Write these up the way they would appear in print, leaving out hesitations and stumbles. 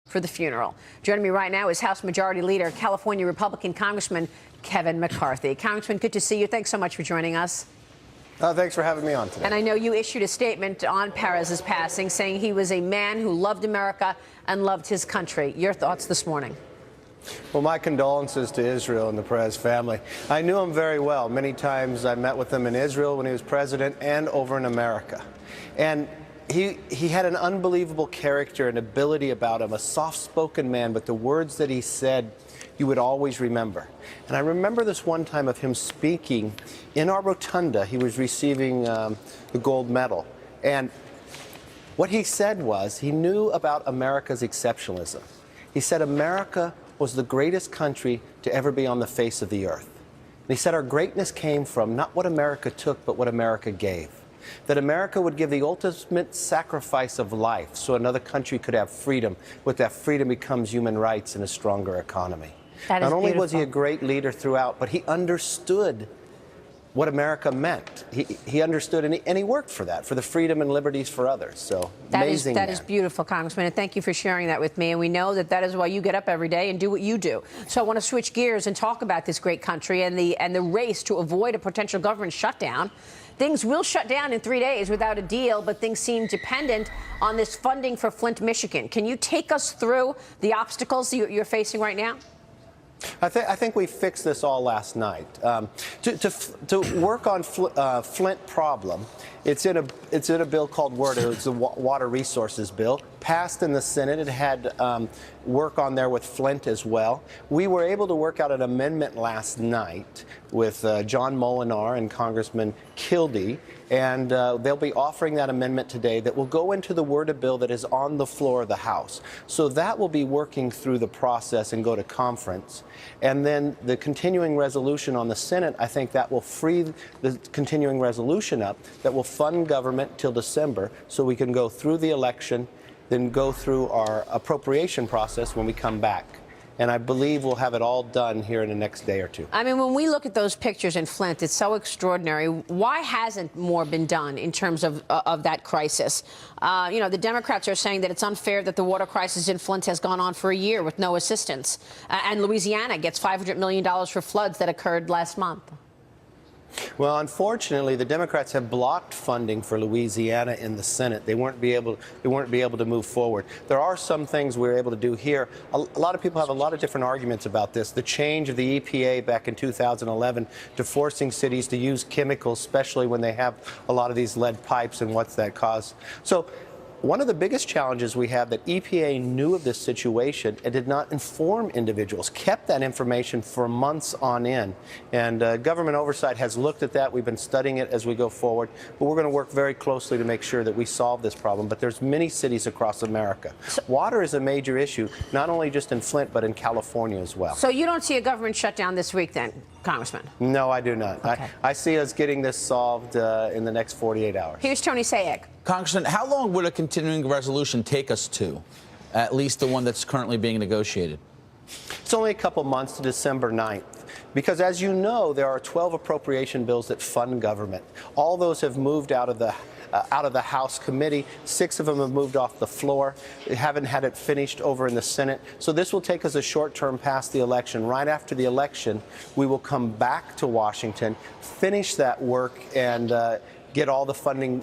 for the funeral. Joining me right now is House Majority Leader, California Republican Congressman Kevin McCarthy. Congressman, good to see you. Thanks so much for joining us. Thanks for having me on today. And I know you issued a statement on Perez's passing saying he was a man who loved America and loved his country. Your thoughts this morning? Well, my condolences to Israel and the Perez family. I knew him very well. Many times I met with him in Israel when he was president and over in America. And he had an unbelievable character and ability about him, a soft-spoken man, but the words that he said you would always remember. And I remember this one time of him speaking in our rotunda. He was receiving the gold medal. And what he said was he knew about America's exceptionalism. He said America was the greatest country to ever be on the face of the earth. And he said our greatness came from not what America took, but what America gave. That America would give the ultimate sacrifice of life so another country could have freedom. With that freedom becomes human rights and a stronger economy. That is Not only was he a beautiful. great leader throughout, but he understood what America meant. He understood, and he worked for that, for the freedom and liberties for others. So amazing That man. is beautiful, Congressman, and thank you for sharing that with me. And we know that that is why you get up every day and do what you do. So I want to switch gears and talk about this great country and the race to avoid a potential government shutdown. Things will shut down in 3 days without a deal, but things seem dependent on this funding for Flint, Michigan. Can you take us through the obstacles you're facing right now? I think we fixed this all last night. To work on Flint problem, it's in a bill called WRDA. It's the Water Resources Bill, passed in the Senate. It had work on there with Flint as well. We were able to work out an amendment last night with John Molinar and Congressman Kildee, and they'll be offering that amendment today that will go into the WRDA bill that is on the floor of the House. So that will be working through the process and go to conference. And then the continuing resolution on the Senate, I think that will free the continuing resolution up that will fund government till December so we can go through the election, then go through our appropriation process when we come back. And I believe we'll have it all done here in the next day or two. I mean, when we look at those pictures in Flint, it's so extraordinary. Why hasn't more been done in terms of that crisis? You know, the Democrats are saying that it's unfair that the water crisis in Flint has gone on for a year with no assistance. And Louisiana gets $500 million for floods that occurred last month. Well, unfortunately, the Democrats have blocked funding for Louisiana in the Senate. They weren't able to move forward. There are some things we're able to do here. A lot of people have a lot of different arguments about this. The change of the EPA back in 2011 to forcing cities to use chemicals, especially when they have a lot of these lead pipes and what's that cause. So one of the biggest challenges we have that EPA knew of this situation and did not inform individuals, kept that information for months on end. And government oversight has looked at that. We've been studying it as we go forward. But we're going to work very closely to make sure that we solve this problem. But there's many cities across America. Water is a major issue, not only just in Flint, but in California as well. So you don't see a government shutdown this week then, Congressman? No, I do not. Okay. I see us getting this solved in the next 48 hours. Here's Tony Sayegh. Congressman, how long would a continuing resolution take us to, at least the one that's currently being negotiated? It's only a couple months to December 9th. Because as you know, there are 12 appropriation bills that fund government. All those have moved out of the House committee. 6 of them have moved off the floor. They haven't had it finished over in the Senate. So this will take us a short term past the election. Right after the election, we will come back to Washington, finish that work, and get all the funding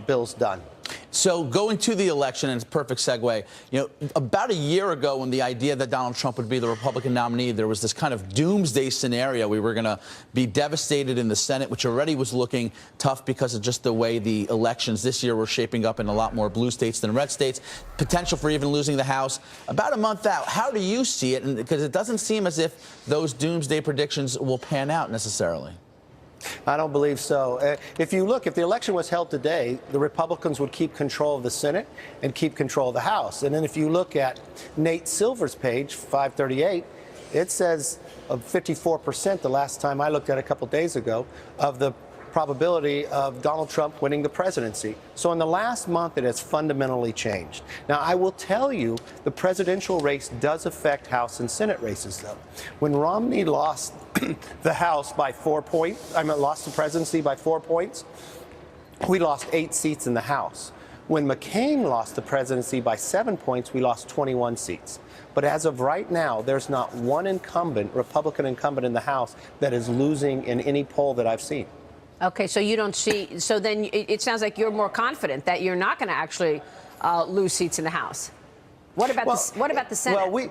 bills done. So going to the election, and it's a perfect segue, you know, about a year ago when the idea that Donald Trump would be the Republican nominee, there was this kind of doomsday scenario. We were going to be devastated in the Senate, which already was looking tough because of just the way the elections this year were shaping up in a lot more blue states than red states. Potential for even losing the House. About a month out, how do you see it? Because it doesn't seem as if those doomsday predictions will pan out necessarily. I don't believe so. If you look, if the election was held today, the Republicans would keep control of the Senate and keep control of the House. And then if you look at Nate Silver's page, 538, it says 54% the last time I looked at it a couple days ago of the probability of Donald Trump winning the presidency. So in the last month, it has fundamentally changed. Now, I will tell you, the presidential race does affect House and Senate races, though. When Romney lost the House by 4 points, lost the presidency by 4 points, we lost 8 seats in the House. When McCain lost the presidency by 7 points, we lost 21 seats. But as of right now, there's not one incumbent, Republican incumbent in the House, that is losing in any poll that I've seen. Okay, so you don't see. So then it sounds like you're more confident that you're not going to actually lose seats in the House. What about the Senate?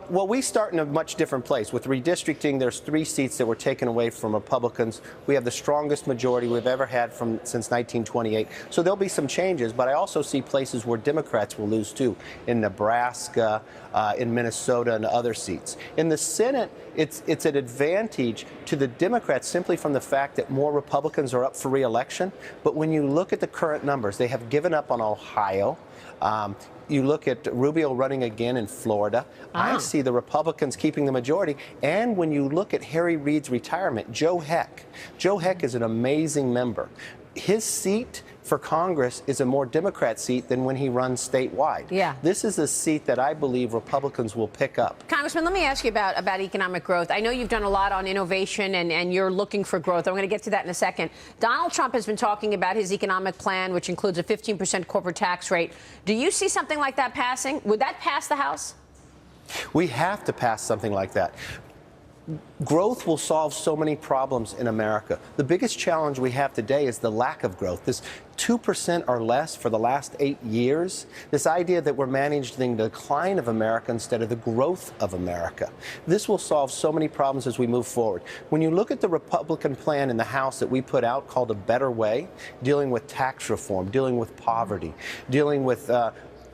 Well, we start in a much different place. With redistricting, there's 3 seats that were taken away from Republicans. We have the strongest majority we've ever had since 1928. So there'll be some changes, but I also see places where Democrats will lose too, in Nebraska, in Minnesota, and other seats. In the Senate, it's an advantage to the Democrats simply from the fact that more Republicans are up for re-election. But when you look at the current numbers, they have given up on Ohio. You look at Rubio running again in Florida. I see the Republicans keeping the majority. And when you look at Harry Reid's retirement, Joe Heck is an amazing member. His seat for Congress is a more Democrat seat than when he runs statewide. Yeah. This is a seat that I believe Republicans will pick up. Congressman, let me ask you about economic growth. I know you've done a lot on innovation and you're looking for growth. I'm going to get to that in a second. Donald Trump has been talking about his economic plan, which includes a 15% corporate tax rate. Do you see something like that passing? Would that pass the House? We have to pass something like that. Growth will solve so many problems in America. The biggest challenge we have today is the lack of growth. This 2% or less for the last 8 years, this idea that we're managing the decline of America instead of the growth of America. This will solve so many problems as we move forward. When you look at the Republican plan in the House that we put out called A Better Way, dealing with tax reform, dealing with poverty, dealing with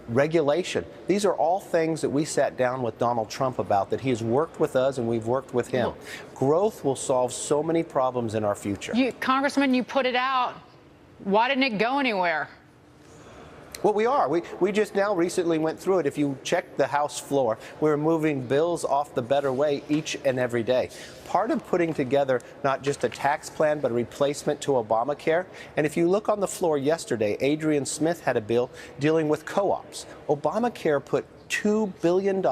regulation. These are all things that we sat down with Donald Trump about, that he has worked with us and we've worked with him. Growth will solve so many problems in our future. Congressman, you put it out. Why didn't it go anywhere? Well, we are. We just now recently went through it. If you check the House floor, we're moving bills off the Better Way each and every day. Part of putting together not just a tax plan, but a replacement to Obamacare. And if you look on the floor yesterday, Adrian Smith had a bill dealing with co-ops. Obamacare put $2 billion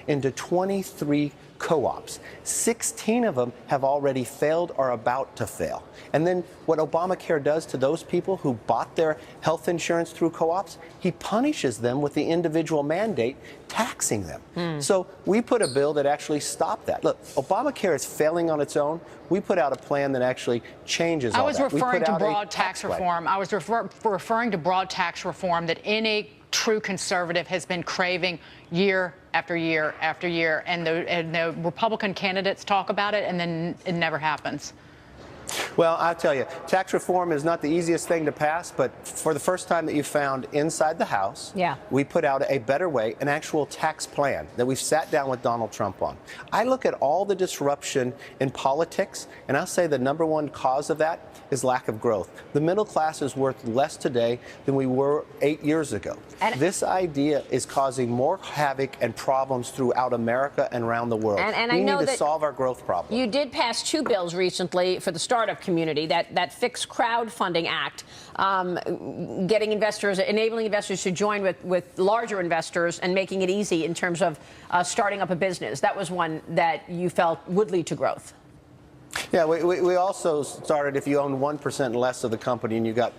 into 23 co-ops. 16 of them have already failed or about to fail. And then what Obamacare does to those people who bought their health insurance through co-ops, he punishes them with the individual mandate, taxing them. So we put a bill that actually stopped that. Look, Obamacare is failing on its own. We put out a plan that actually changes all that. I was referring to broad tax reform. I was referring to broad tax reform that any true conservative has been craving year after year after year, and the Republican candidates talk about it, and then it never happens. Well, I'll tell you, tax reform is not the easiest thing to pass, but for the first time that you found inside the House, we put out A Better Way, an actual tax plan that we've sat down with Donald Trump on. I look at all the disruption in politics, and I'll say the #1 cause of that is lack of growth. The middle class is worth less today than we were 8 years ago. And this idea is causing more havoc and problems throughout America and around the world. And we I know need to that solve our growth problem. You did pass 2 bills recently for the startup community, that fixed crowdfunding act, getting investors, enabling investors to join with larger investors and making it easy in terms of starting up a business. That was one that you felt would lead to growth. Yeah, we also started, if you own 1% less of the company and you got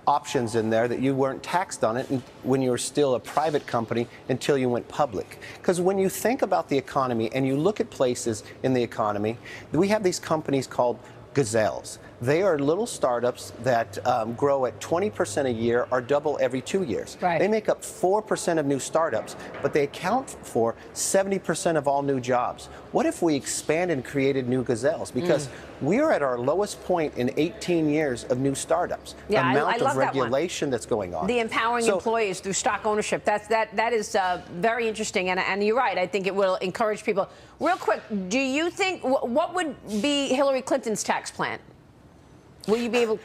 options in there, that you weren't taxed on it when you were still a private company until you went public. Because when you think about the economy and you look at places in the economy, we have these companies called gazelles. They are little startups that grow at 20% a year or double every 2 years. Right. They make up 4% of new startups, but they account for 70% of all new jobs. What if we expanded and created new gazelles? Because we are at our lowest point in 18 years of new startups. Yeah, the amount I love of regulation that's going on. The empowering employees through stock ownership. That is very interesting, and you're right. I think it will encourage people. Real quick, do you think what would be Hillary Clinton's tax plan? Will you be able?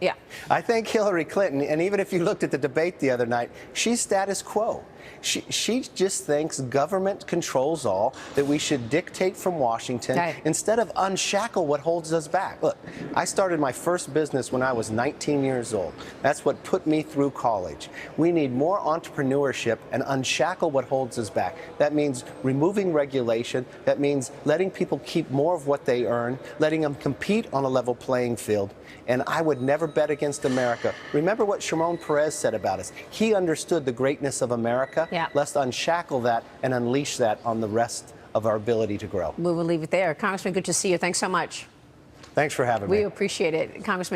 Yeah. I think Hillary Clinton, and even if you looked at the debate the other night, she's status quo. She just thinks government controls all, that we should dictate from Washington Right. instead of unshackle what holds us back. Look, I started my first business when I was 19 years old. That's what put me through college. We need more entrepreneurship and unshackle what holds us back. That means removing regulation. That means letting people keep more of what they earn, letting them compete on a level playing field. And I would never bet against America. Remember what Shimon Peres said about us. He understood the greatness of America. Yeah. Let's unshackle that and unleash that on the rest of our ability to grow. We will leave it there. Congressman, good to see you. Thanks so much. Thanks for having me. We appreciate it. Congressman.